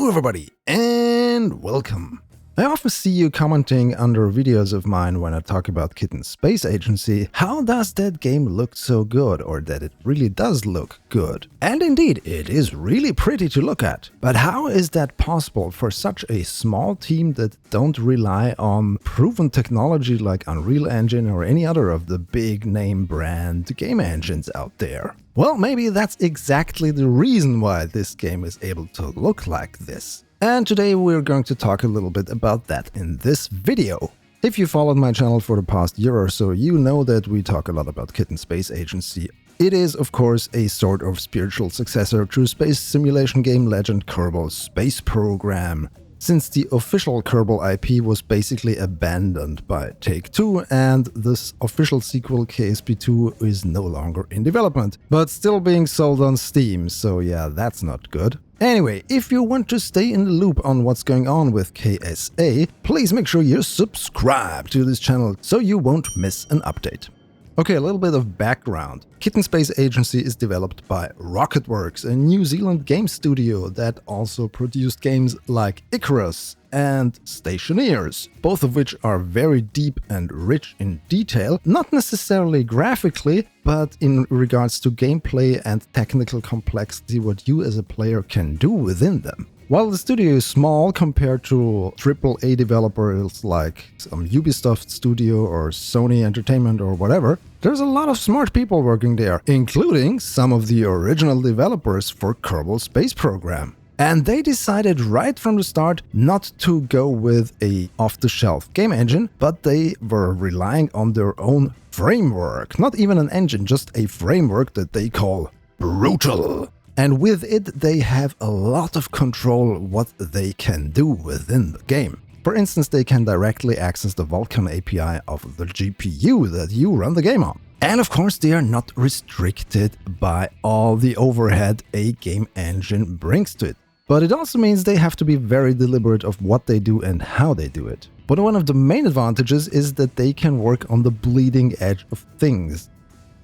Hello everybody, and welcome. I often see you commenting under videos of mine when I talk about Kitten Space Agency, how does that game look so good, or that it really does look good. And indeed, it is really pretty to look at. But how is that possible for such a small team that don't rely on proven technology like Unreal Engine or any other of the big name brand game engines out there? Well, maybe that's exactly the reason why this game is able to look like this. And today we're going to talk a little bit about that in this video. If you followed my channel for the past year or so, you know that we talk a lot about Kitten Space Agency. It is, of course, a sort of spiritual successor to space simulation game legend Kerbal's space program, since the official Kerbal IP was basically abandoned by Take-Two and this official sequel KSP2 is no longer in development, but still being sold on Steam, so yeah, that's not good. Anyway, if you want to stay in the loop on what's going on with KSA, please make sure you subscribe to this channel so you won't miss an update. Okay, a little bit of background. Kitten Space Agency is developed by Rocketworks, a New Zealand game studio that also produced games like Icarus and Stationeers, both of which are very deep and rich in detail, not necessarily graphically, but in regards to gameplay and technical complexity, what you as a player can do within them. While the studio is small compared to AAA developers like some Ubisoft studio or Sony Entertainment or whatever, there's a lot of smart people working there, including some of the original developers for Kerbal Space Program. And they decided right from the start not to go with a off-the-shelf game engine, but they were relying on their own framework. Not even an engine, just a framework that they call Brutal. And with it, they have a lot of control what they can do within the game. For instance, they can directly access the Vulkan API of the GPU that you run the game on. And of course, they are not restricted by all the overhead a game engine brings to it. But it also means they have to be very deliberate of what they do and how they do it. But one of the main advantages is that they can work on the bleeding edge of things.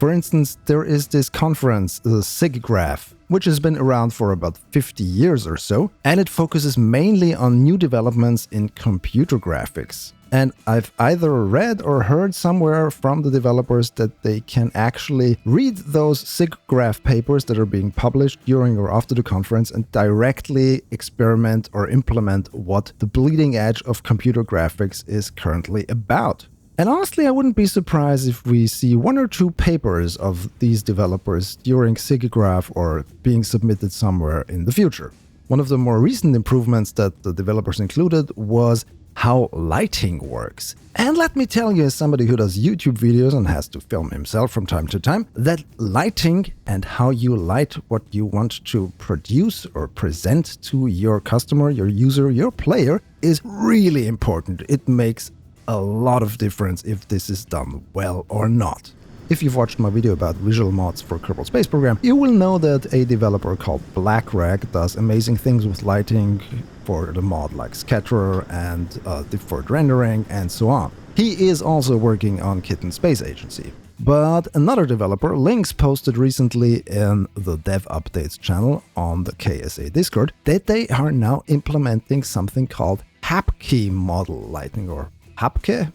For instance, there is this conference, the SIGGRAPH, which has been around for about 50 years or so, and it focuses mainly on new developments in computer graphics. And I've either read or heard somewhere from the developers that they can actually read those SIGGRAPH papers that are being published during or after the conference and directly experiment or implement what the bleeding edge of computer graphics is currently about. And honestly, I wouldn't be surprised if we see one or two papers of these developers during SIGGRAPH or being submitted somewhere in the future. One of the more recent improvements that the developers included was how lighting works. And let me tell you, as somebody who does YouTube videos and has to film himself from time to time, that lighting and how you light what you want to produce or present to your customer, your user, your player is really important. It makes a lot of difference if this is done well or not. If you've watched my video about visual mods for Kerbal Space Program, you will know that a developer called BlackRag does amazing things with lighting for the mod like Scatterer and deferred rendering and so on. He is also working on Kitten Space Agency. But another developer, Lynx, posted recently in the Dev Updates channel on the KSA Discord that they are now implementing something called Hapkey model lighting, or Hapke?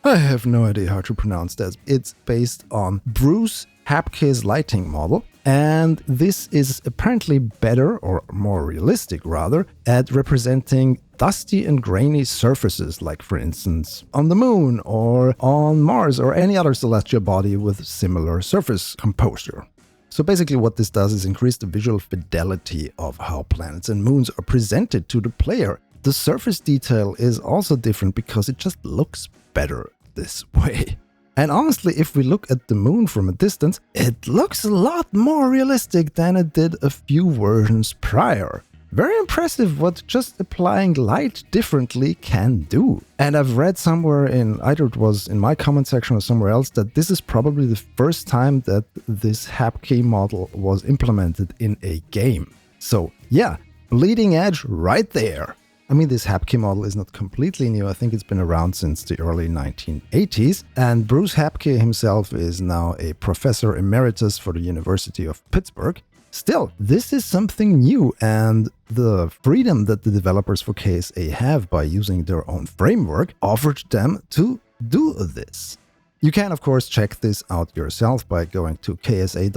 I have no idea how to pronounce that. It's based on Bruce Hapke's lighting model, and this is apparently better, or more realistic rather, at representing dusty and grainy surfaces, like for instance on the moon or on Mars or any other celestial body with similar surface composure. So basically what this does is increase the visual fidelity of how planets and moons are presented to the player. The surface detail is also different because it just looks better this way. And honestly, if we look at the moon from a distance, it looks a lot more realistic than it did a few versions prior. Very impressive what just applying light differently can do. And I've read somewhere either it was in my comment section or somewhere else, that this is probably the first time that this Hapkey model was implemented in a game. So yeah, bleeding edge right there. I mean, this Hapkey model is not completely new. I think it's been around since the early 1980s. And Bruce Hapke himself is now a professor emeritus for the University of Pittsburgh. Still, this is something new, and the freedom that the developers for KSA have by using their own framework offered them to do this. You can, of course, check this out yourself by going to ksa.awu.com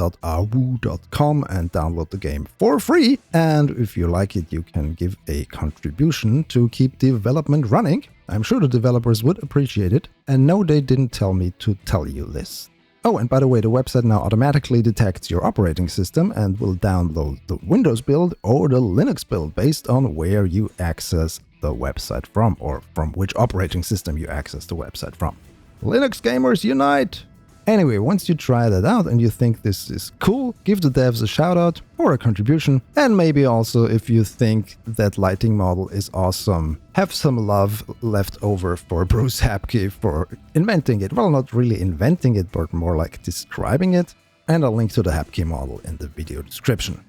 and download the game for free. And if you like it, you can give a contribution to keep development running. I'm sure the developers would appreciate it. And no, they didn't tell me to tell you this. Oh, and by the way, the website now automatically detects your operating system and will download the Windows build or the Linux build based on where you access the website from, or from which operating system you access the website from. Linux gamers unite! Anyway, once you try that out and you think this is cool, give the devs a shout out or a contribution, and maybe also if you think that lighting model is awesome, have some love left over for Bruce Hapke for inventing it. Well, not really inventing it, but more like describing it, and a link to the Hapke model in the video description.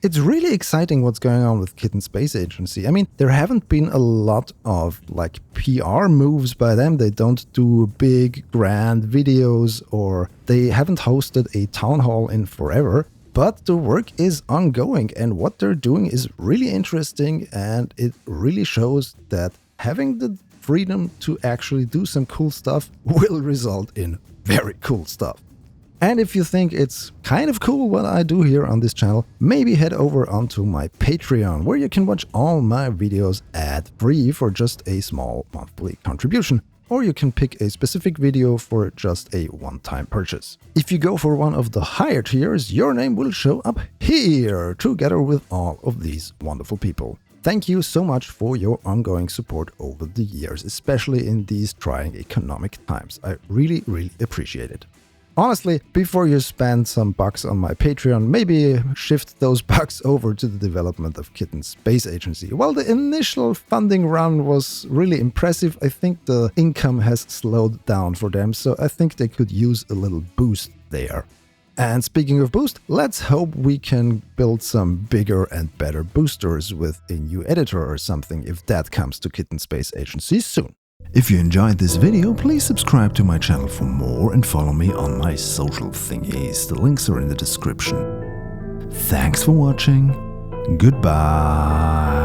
It's really exciting what's going on with Kitten Space Agency. I mean, there haven't been a lot of like PR moves by them. They don't do big, grand videos, or they haven't hosted a town hall in forever. But the work is ongoing, and what they're doing is really interesting, and it really shows that having the freedom to actually do some cool stuff will result in very cool stuff. And if you think it's kind of cool what I do here on this channel, maybe head over onto my Patreon, where you can watch all my videos ad-free for just a small monthly contribution. Or you can pick a specific video for just a one-time purchase. If you go for one of the higher tiers, your name will show up here, together with all of these wonderful people. Thank you so much for your ongoing support over the years, especially in these trying economic times. I really, really appreciate it. Honestly, before you spend some bucks on my Patreon, maybe shift those bucks over to the development of Kitten Space Agency. While the initial funding round was really impressive, I think the income has slowed down for them, so I think they could use a little boost there. And speaking of boost, let's hope we can build some bigger and better boosters with a new editor or something if that comes to Kitten Space Agency soon. If you enjoyed this video, please subscribe to my channel for more and follow me on my social thingies. The links are in the description. Thanks for watching. Goodbye.